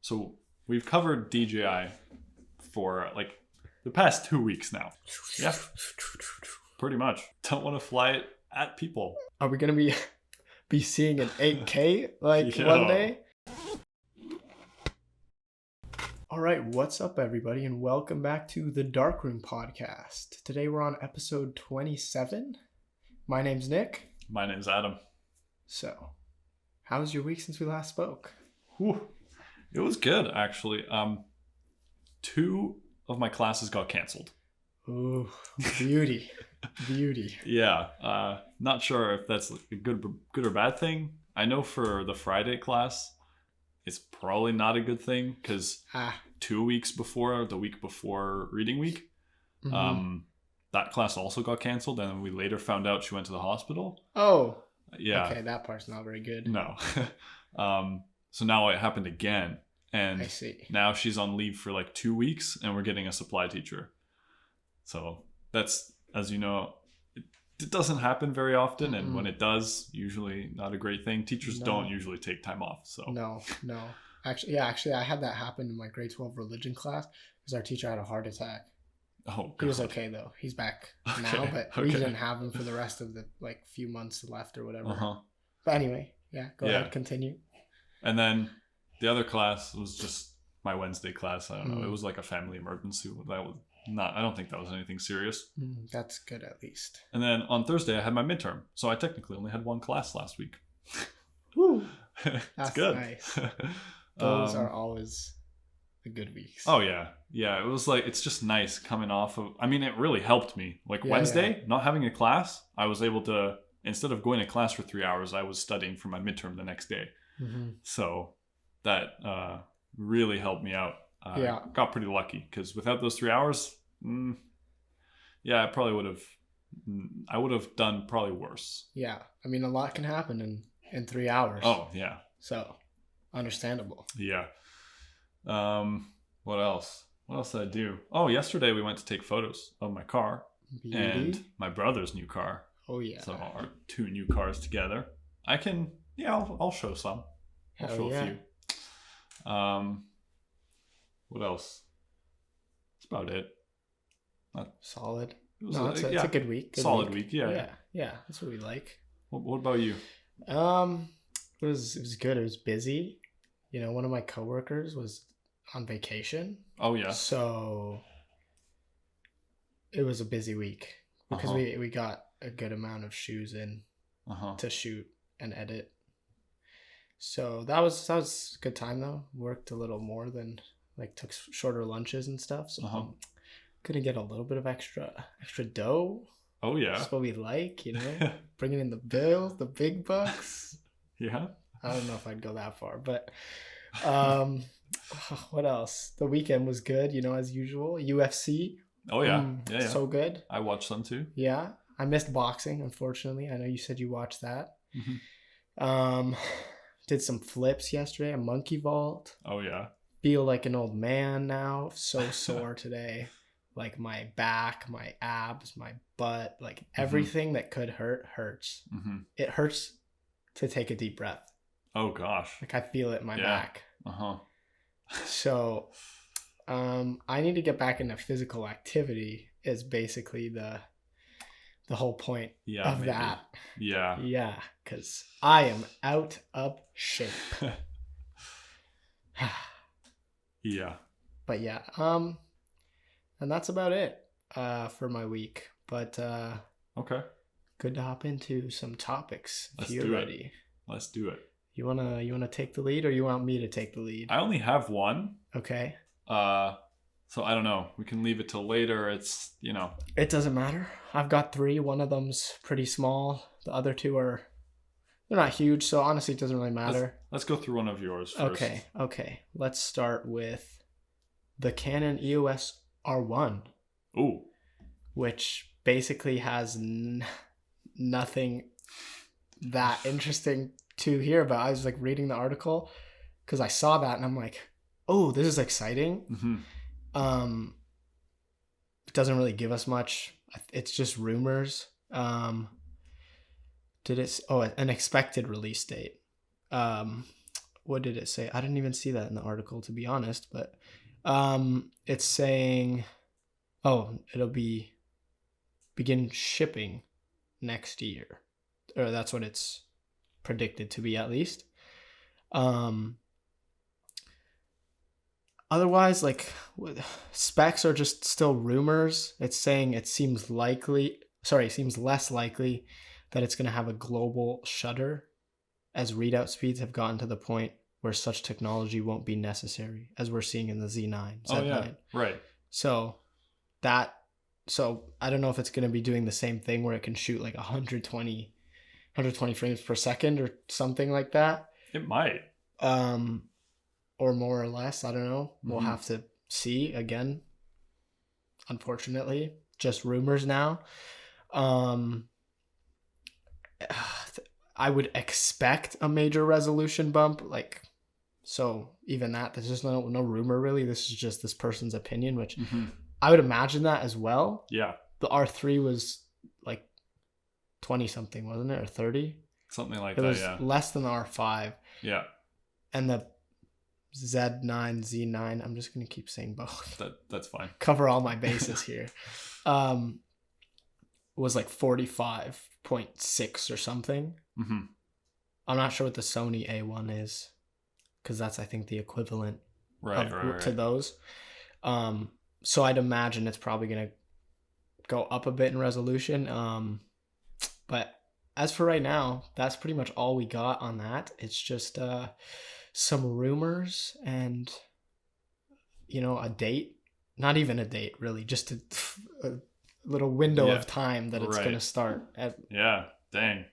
So we've covered DJI for like the past 2 weeks now. Yeah, pretty much. Don't want to fly it at people. Are we going to be seeing an 8K one day? All right, what's up, everybody, and welcome back to the Darkroom Podcast. Today we're on episode 27. My name's Nick. My name's Adam. So, how was your week since we last spoke? Whew. It was good, actually. 2 of my classes got canceled. Ooh, beauty. Beauty. Yeah, not sure if that's a good or bad thing. I know for the Friday class, it's probably not a good thing because 2 weeks before, the week before reading week, that class also got canceled, and we later found out she went to the hospital. Oh. Yeah. Okay, that part's not very good. No. So now it happened again, and I see. Now she's on leave for like 2 weeks, and we're getting a supply teacher. So that's, as you know, it doesn't happen very often, and when it does, usually not a great thing. Teachers don't usually take time off. So no. Actually, I had that happen in my grade 12 religion class because our teacher had a heart attack. Oh, God. He was okay though. He's back now, but we didn't have him for the rest of the few months left or whatever. But anyway, go ahead, continue. And then the other class was just my Wednesday class. I don't know. It was like a family emergency. That was I don't think that was anything serious. That's good at least. And then on Thursday I had my midterm, so I technically only had one class last week. Woo! That's good. Nice. Those are always the good weeks. Oh yeah. It was like, it's just nice coming off of, I mean, it really helped me. Like Wednesday, not having a class, I was able to, instead of going to class for 3 hours, I was studying for my midterm the next day. So that really helped me out. Got pretty lucky because without those 3 hours, I probably would have done probably worse. Yeah. I mean, a lot can happen in 3 hours. Oh yeah. So understandable. Yeah. What else? What else did I do? Oh, yesterday we went to take photos of my car and my brother's new car. Oh yeah. So our 2 new cars together. I can, I'll show some. I'll show a few. What else? That's about it. Solid. It's a good week. Solid week. Yeah. Yeah. That's what we like. What about you? It was good. It was busy. One of my coworkers was on vacation. Oh yeah. So it was a busy week because we got a good amount of shoes in to shoot and edit. So that was a good time though. Worked a little more than took shorter lunches and stuff. So gonna get a little bit of extra dough. Oh yeah. That's what we like, bringing in the bills, the big bucks. Yeah. I don't know if I'd go that far, but what else? The weekend was good, as usual. UFC. Oh yeah. So good. I watched some too. Yeah. I missed boxing, unfortunately. I know you said you watched that. Did some flips yesterday, a monkey vault. Oh yeah. Feel like an old man now. So sore today. Like my back, my abs, my butt, everything that could hurt hurts. It hurts to take a deep breath. Oh gosh. I feel it in my back. So I need to get back into physical activity is basically the whole point of that. Yeah. Yeah, because I am out of shape. Yeah. But yeah, and that's about it for my week. But okay. Good to hop into some topics if you're ready. Let's do it. You wanna take the lead, or you want me to take the lead? I only have one. Okay. So I don't know. We can leave it till later. It's It doesn't matter. I've got 3. One of them's pretty small. The other 2 they're not huge, so honestly it doesn't really matter. Let's go through one of yours first. Okay. Let's start with the Canon EOS R1. Ooh. Which basically has nothing that interesting to hear about. I was reading the article because I saw that and I'm like, oh, this is exciting. It doesn't really give us much. It's just rumors. An expected release date. what did it say? I didn't even see that in the article, to be honest, but it's saying, it'll begin shipping next year, or that's what it's predicted to be, at least. Otherwise, like, specs are just still rumors. It's saying it seems less likely that it's going to have a global shutter, as readout speeds have gotten to the point where such technology won't be necessary, as we're seeing in the Z9. Oh, yeah, right. So I don't know if it's going to be doing the same thing where it can shoot like 120 frames per second or something like that. It might. Or more or less. I don't know. We'll have to see. Again, unfortunately, just rumors now. I would expect a major resolution bump. Like, so even that, there's just no rumor really. This is just this person's opinion, which I would imagine that as well. Yeah. The R3 was like 20 something, wasn't it? Or 30? Something like it that, was yeah. Less than the R5. Yeah. And the Z9, Z9, I'm just going to keep saying both. That's fine. Cover all my bases here. Was like 45.6 or something. I'm not sure what the Sony A1 is, because that's, I think, the equivalent to those. So I'd imagine it's probably going to go up a bit in resolution. But as for right now, that's pretty much all we got on that. It's just some rumors and, a date. Not even a date, really. Just a little window of time that it's going to start. Yeah, dang.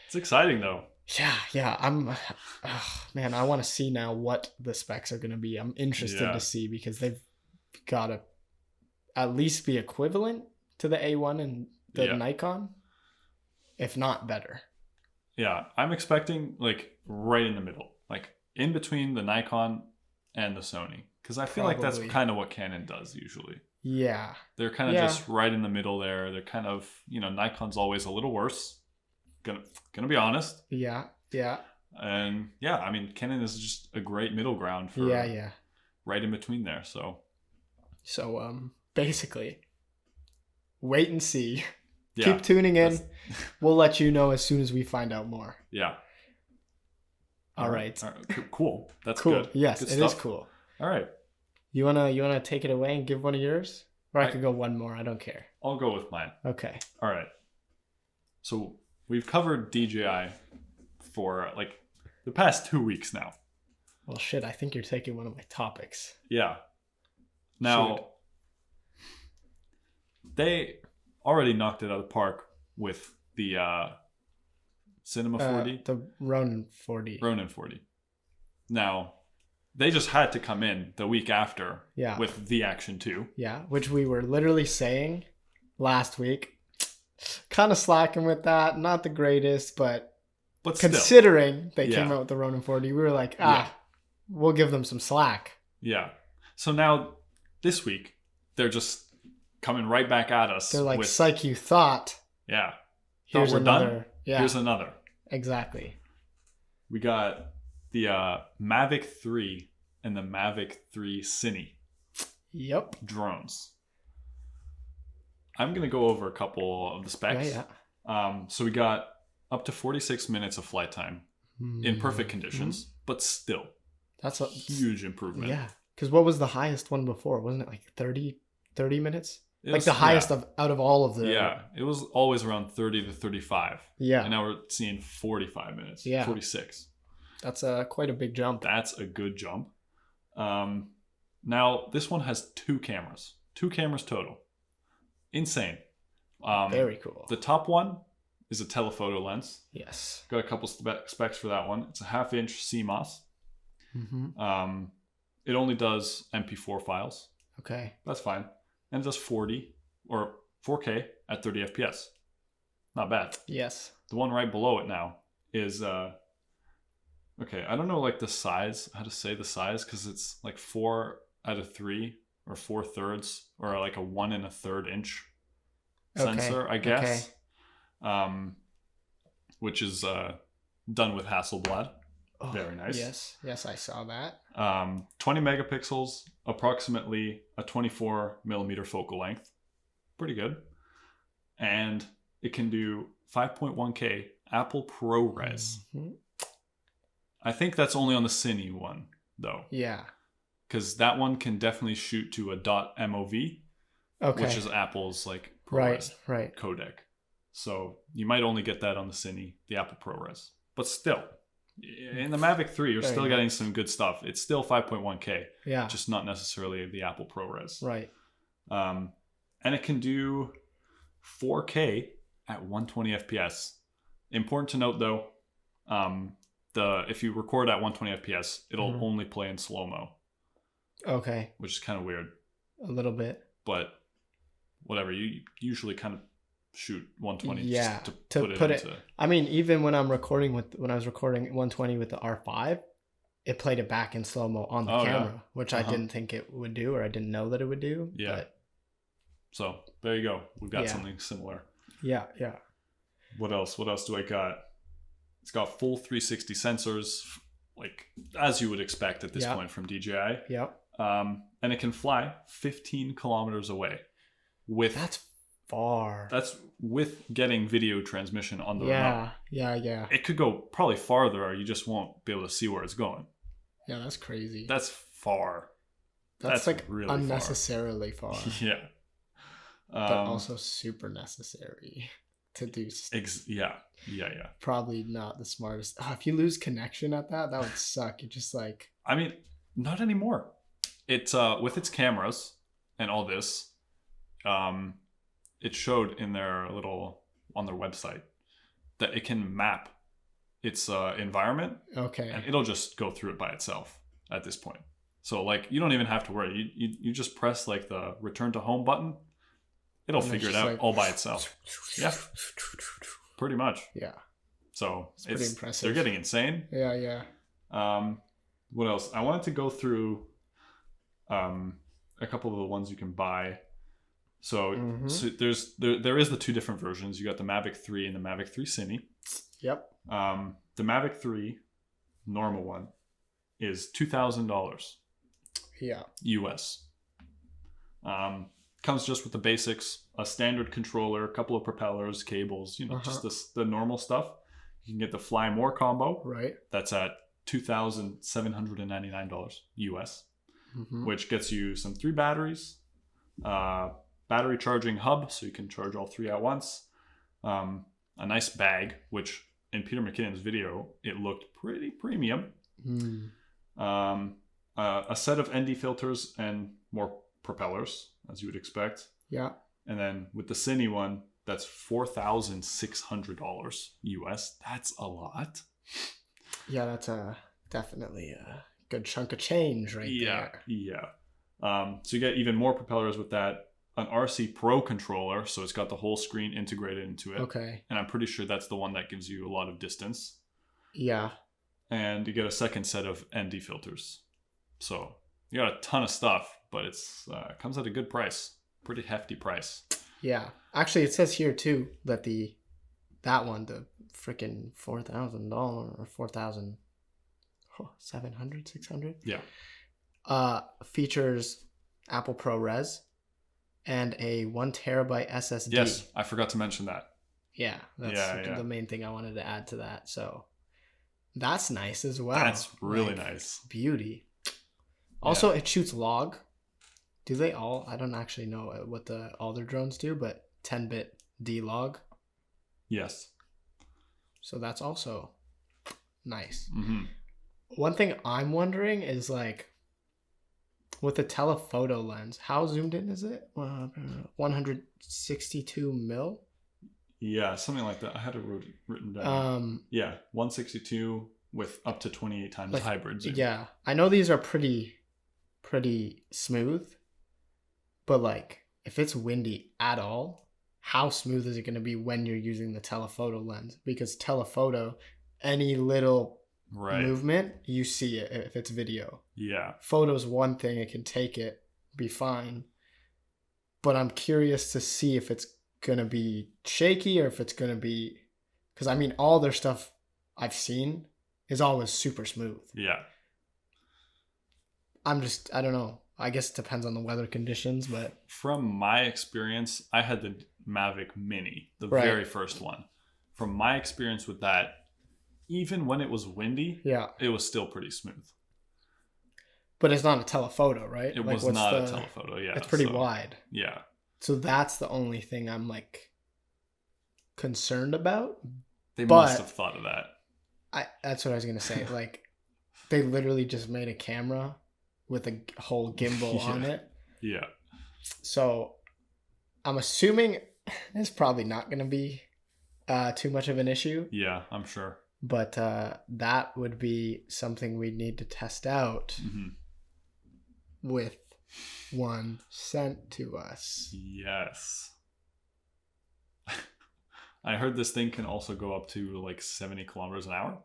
It's exciting, though. Yeah. Man, I want to see now what the specs are going to be. I'm interested to see, because they've got to at least be equivalent to the A1 and the Nikon, if not better. Yeah, I'm expecting like right in the middle, like in between the Nikon and the Sony, because I feel like that's kind of what Canon does usually. Yeah. They're kind of just right in the middle there. They're kind of, Nikon's always a little worse. Gonna be honest. Yeah. And I mean, Canon is just a great middle ground for right in between there. So basically, wait and see. Yeah, keep tuning in. We'll let you know as soon as we find out more. Yeah. All right. Cool. That's cool. Good. Yes, good it stuff. is cool. All right. You wanna take it away and give one of yours, or I could go one more. I don't care. I'll go with mine. Okay. All right. So we've covered DJI for like the past 2 weeks now. Well, shit. I think you're taking one of my topics. Yeah. Now, they already knocked it out of the park with the Cinema 4D. The Ronin 4D. Ronin 4D. Now, they just had to come in the week after with the Action 2. Yeah, which we were literally saying last week. Kind of slacking with that. Not the greatest, but considering they came out with the Ronin 4D, we were like, we'll give them some slack. Yeah. So now, this week, they're just coming right back at us. They're like, psych, you thought. Yeah. Here's another. Done? Yeah. Here's another. Exactly. We got the Mavic 3 and the Mavic 3 Cine. Yep. Drones. I'm going to go over a couple of the specs. Yeah. So we got up to 46 minutes of flight time in perfect conditions, but still. That's a huge improvement. Yeah. Because what was the highest one before? Wasn't it like 30 minutes? Like the highest out of all of the... Yeah. It was always around 30 to 35. Yeah. And now we're seeing 45 minutes. Yeah. 46. That's quite a big jump. That's a good jump. Now, this one has 2 cameras. 2 cameras total. Insane. Very cool. The top one is a telephoto lens. Yes. Got a couple specs for that one. It's a 1/2 inch CMOS. Mm-hmm. It only does MP4 files. Okay. That's fine. And it does 40 or 4K at 30 FPS. Not bad. Yes. The one right below it now is okay, I don't know like the size, how to say the size, because it's like 4/3 or 4/3 or like a 1 1/3 inch sensor, I guess. Okay. Which is done with Hasselblad. Oh, Very nice. Yes, I saw that. 20 megapixels, approximately a 24 millimeter focal length. Pretty good. And it can do 5.1K Apple ProRes. Mm-hmm. I think that's only on the Cine one, though. Yeah. Because that one can definitely shoot to a .mov, which is Apple's like ProRes codec. So you might only get that on the Cine, the Apple ProRes. But still, in the Mavic 3, you're still getting some good stuff. It's still 5.1K. Yeah. Just not necessarily the Apple ProRes. Right. And it can do 4K at 120 FPS. Important to note, though, if you record at 120 FPS, it'll only play in slow-mo. Okay. Which is kind of weird. A little bit. But whatever, you usually kind of shoot 120 just to put it into... I mean, even when I was recording 120 with the R5, it played it back in slow-mo on the camera, which I didn't think it would do, or I didn't know that it would do. Yeah. But... So there you go. We've got something similar. Yeah. What else do I got? It's got full 360 sensors, like as you would expect at this point from DJI. Yeah. And it can fly 15 kilometers away. That's far. That's with getting video transmission on the remote. Yeah. It could go probably farther, or you just won't be able to see where it's going. Yeah, that's crazy. That's far. That's like really unnecessarily far. Yeah. But also super necessary to do. Yeah. Probably not the smartest. If you lose connection at that would suck. You're just like... I mean, not anymore. It's with its cameras and all this, it showed in on their website that it can map its environment. Okay. And it'll just go through it by itself at this point. So like you don't even have to worry. You just press like the return to home button. It'll figure it out all by itself. Yeah. Pretty much. Yeah. So it's pretty impressive. They're getting insane. Yeah. What else? I wanted to go through a couple of the ones you can buy. So, so there is the two different versions. You got the Mavic 3 and the Mavic 3 Cine. Yep. The Mavic 3 normal one is $2,000. Yeah. US. Comes just with the basics, a standard controller, a couple of propellers, cables, just the normal stuff. You can get the Fly More combo. Right. That's at $2,799 US, which gets you some 3 batteries, battery charging hub, so you can charge all 3 at once, a nice bag, which in Peter McKinnon's video, it looked pretty premium, a set of ND filters and more propellers, as you would expect. Yeah. And then with the Cine one, that's $4,600 US. That's a lot. Yeah, that's definitely a good chunk of change there. Yeah. So you get even more propellers with that. An RC Pro controller, so it's got the whole screen integrated into it. Okay. And I'm pretty sure that's the one that gives you a lot of distance. Yeah. And you get a second set of ND filters. So you got a ton of stuff, but it's comes at a good price. Pretty hefty price. Yeah. Actually, it says here too that that one, the freaking $4,000 or 4,700, 600. Yeah. Features Apple ProRes and a 1 terabyte SSD. Yes, I forgot to mention that. Yeah, that's the main thing I wanted to add to that. So that's nice as well. That's really nice. Beauty. Also, it shoots log. Do they all? I don't actually know what all their drones do, but 10-bit D-log. Yes. So that's also nice. Mm-hmm. One thing I'm wondering is like, with the telephoto lens, how zoomed in is it? 162 mil? Yeah, something like that. I had it written down. 162 with up to 28 times hybrid zoom. Yeah, I know these are pretty smooth, but like if it's windy at all, how smooth is it going to be when you're using the telephoto lens? Because telephoto, any little movement, you see it if it's video. Yeah. Photo's one thing, it can take it, be fine. But I'm curious to see if it's going to be shaky or if it's going to be... Because I mean, all their stuff I've seen is always super smooth. Yeah. I don't know. I guess it depends on the weather conditions, but from my experience, I had the Mavic Mini, the very first one. From my experience with that, even when it was windy, it was still pretty smooth. But it's not a telephoto, right? It was not a telephoto, yeah. It's pretty wide. Yeah. So that's the only thing I'm like concerned about. They must have thought of that. That's what I was going to say. Like, they literally just made a camera with a whole gimbal on it. Yeah. So I'm assuming it's probably not going to be too much of an issue. Yeah, I'm sure. But that would be something we'd need to test out with one sent to us. Yes. I heard this thing can also go up to like 70 kilometers an hour,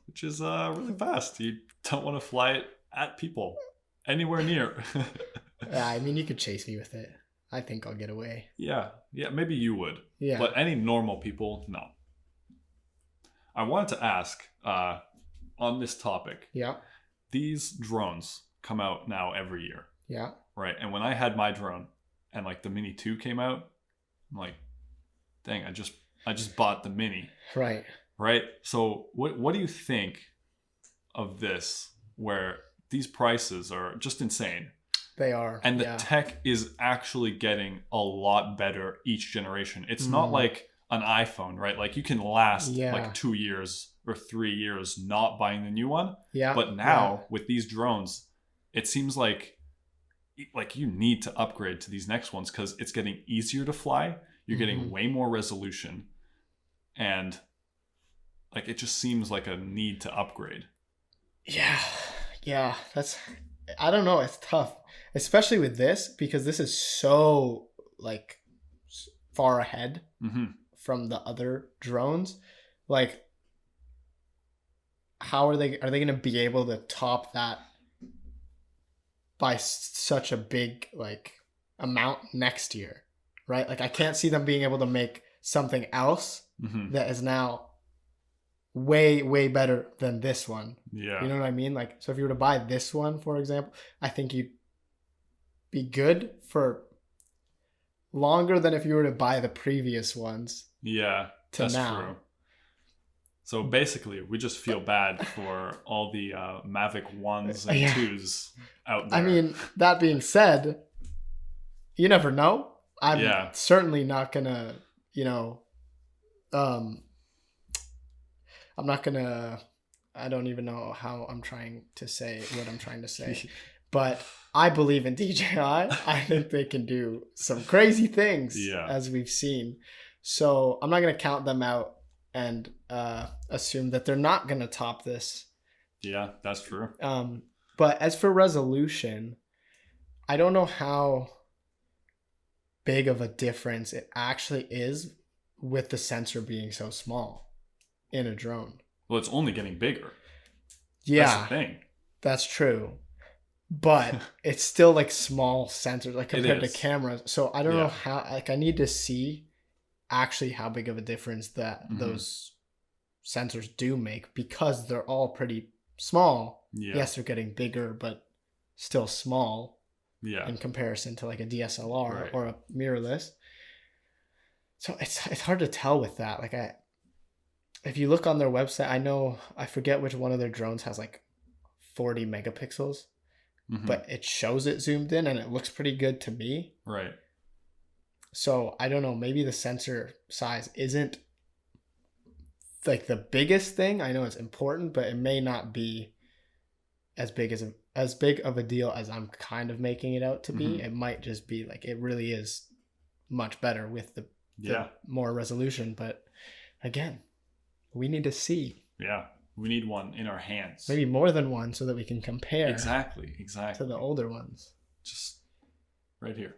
which is really fast. You don't want to fly it at people anywhere near. Yeah, I mean, you could chase me with it. I think I'll get away. Yeah, maybe you would. Yeah. But any normal people, no. I wanted to ask on this topic. Yeah. These drones come out now every year. Yeah. Right. And when I had my drone and like the Mini 2 came out, I'm like, dang, I just bought the Mini. Right. Right. So what do you think of this, where these prices are just insane? They are. And the tech is actually getting a lot better each generation. It's not like an iPhone, right? Like you can last like 2 years or 3 years not buying the new one. Yeah. But now with these drones, it seems like you need to upgrade to these next ones because it's getting easier to fly. You're getting way more resolution, and like it just seems like a need to upgrade. Yeah, I don't know, it's tough, especially with this, because this is so like far ahead from the other drones. Like, how are they going to be able to top that by such a big like amount next year, right? Like, I can't see them being able to make something else that is now way better than this one. Yeah. You know what I mean? Like, so if you were to buy this one, for example, I think you'd be good for longer than if you were to buy the previous ones. Yeah, that's true. So basically, we just feel bad for all the Mavic 1s and 2s out there. I mean, that being said, you never know. I'm certainly not gonna, I'm not gonna, I don't even know how I'm trying to say what I'm trying to say, but I believe in DJI. I think they can do some crazy things, as we've seen. So I'm not gonna count them out and assume that they're not gonna top this. Yeah, that's true. But as for resolution, I don't know how big of a difference it actually is with the sensor being so small in a drone. Well, it's only getting bigger. Yeah, that's the thing. That's true. But it's still like small sensors, like compared to cameras. So I don't know how, like, I need to see actually how big of a difference that those sensors do make, because they're all pretty small. Yeah. Yes, they're getting bigger, but still small. Yeah. In comparison to like a DSLR or a mirrorless. So it's hard to tell with that. Like, if you look on their website, I forget which one of their drones has like 40 megapixels, but it shows it zoomed in and it looks pretty good to me. Right. So I don't know, maybe the sensor size isn't like the biggest thing. I know it's important, but it may not be as big of a deal as I'm kind of making it out to be. It might just be like, it really is much better with the more resolution. But again, we need to see. Yeah, we need one in our hands. Maybe more than one, so that we can compare. Exactly. To the older ones. Just right here.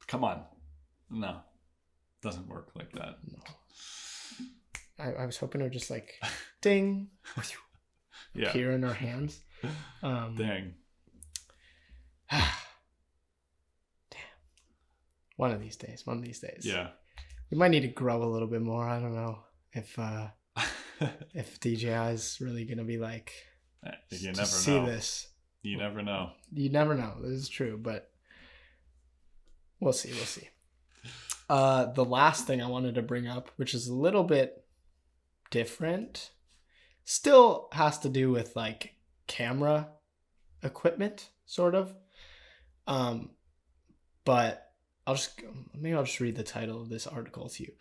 Come on. No, doesn't work like that. No. I was hoping it would just like ding. Appear in our hands. Dang. Damn. One of these days. Yeah. We might need to grow a little bit more. I don't know if if DJI is really going to be like, you never see know. This. You never know. You never know. This is true, but we'll see. We'll see. The last thing I wanted to bring up, which is a little bit different, still has to do with like camera equipment, sort of. But I'll just read the title of this article to you.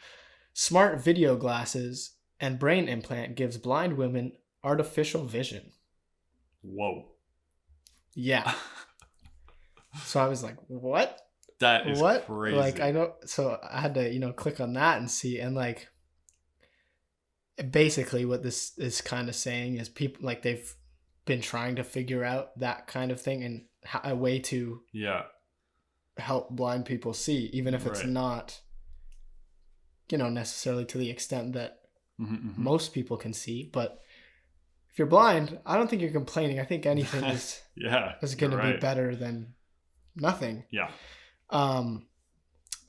Smart video glasses and brain implant gives blind women artificial vision. Whoa. Yeah. So I was like, what? That is crazy. Like, I know. So I had to, click on that and see. And like, basically what this is kind of saying is people, like, they've been trying to figure out that kind of thing and a way to help blind people see, even if it's not, necessarily to the extent that most people can see. But if you're blind, I don't think you're complaining. I think anything is going to be better than nothing. Yeah.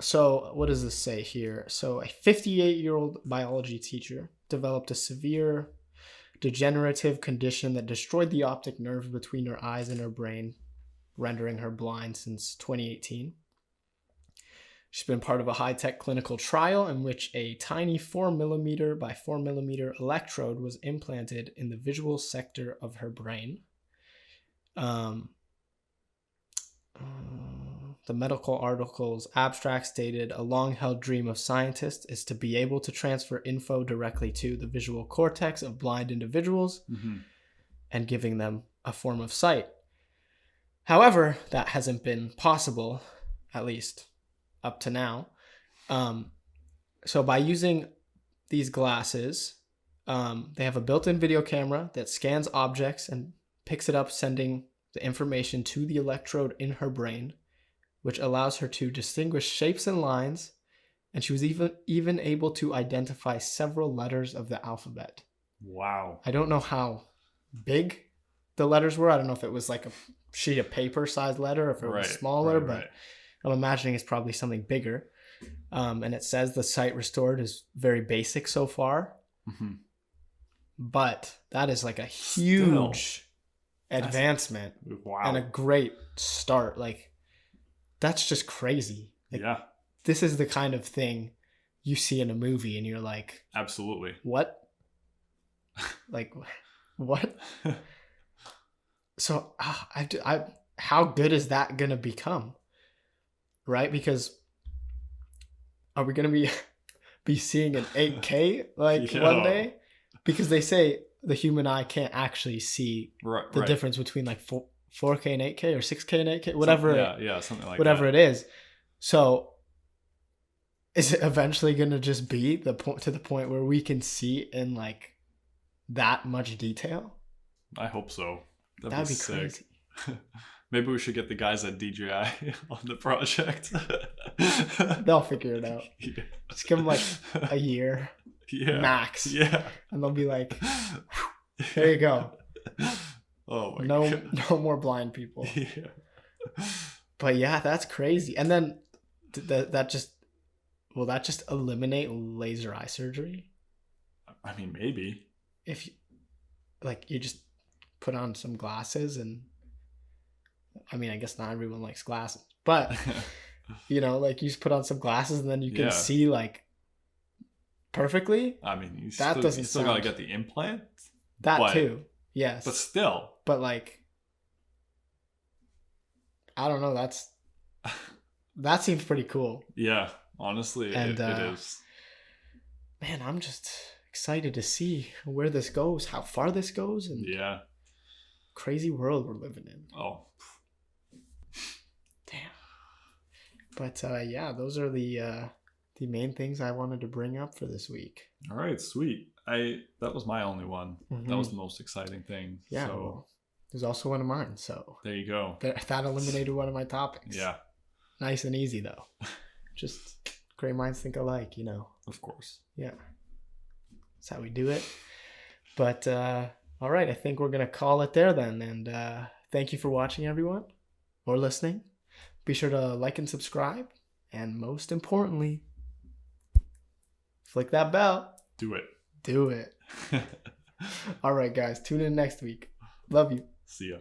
So what does this say here? So a 58-year-old biology teacher developed a severe degenerative condition that destroyed the optic nerve between her eyes and her brain, rendering her blind since 2018. She's been part of a high-tech clinical trial in which a tiny 4mm by 4mm electrode was implanted in the visual sector of her brain. The medical article's abstract stated, a long-held dream of scientists is to be able to transfer info directly to the visual cortex of blind individuals and giving them a form of sight. However, that hasn't been possible, at least up to now. So by using these glasses, they have a built-in video camera that scans objects and picks it up, sending the information to the electrode in her brain, which allows her to distinguish shapes and lines, and she was even able to identify several letters of the alphabet. Wow. I don't know how big the letters were. I don't know if it was like a sheet of paper sized letter or if it was smaller, but I'm imagining it's probably something bigger. And it says the sight restored is very basic so far. But that is like a huge advancement and a great start. Like, that's just crazy. Like, this is the kind of thing you see in a movie and you're like, absolutely. What? Like, what? So how good is that going to become? Right? Because are we going to be seeing an 8K one day? Because they say the human eye can't actually see the difference between like 4K and 8K or 6K and 8K, whatever. Something like whatever that. It is. So is it eventually going to just be to the point where we can see in like that much detail? I hope so. That'd be crazy. Maybe we should get the guys at DJI on the project. They'll figure it out. Just give them like a year max. And they'll be like, there you go. Oh my God. No more blind people. But yeah, that's crazy. And then that just eliminate laser eye surgery? I mean, maybe. If you just put on some glasses and I mean, I guess not everyone likes glasses, but like you just put on some glasses and then you can see like perfectly. I mean, you still gotta get the implant. That too. Yes. But still. But like, I don't know. That seems pretty cool. Yeah, honestly, it is. Man, I'm just excited to see where this goes, how far this goes, and crazy world we're living in. Oh, damn. But those are the main things I wanted to bring up for this week. All right, sweet. That was my only one. That was the most exciting thing. Yeah. So. Well, there's also one of mine. So there you go. That eliminated one of my topics. Yeah. Nice and easy though. Just great minds think alike, Of course. Yeah. That's how we do it. But all right, I think we're gonna call it there then. And thank you for watching, everyone, or listening. Be sure to like and subscribe, and most importantly, flick that bell. Do it. Do it. All right, guys. Tune in next week. Love you. See ya.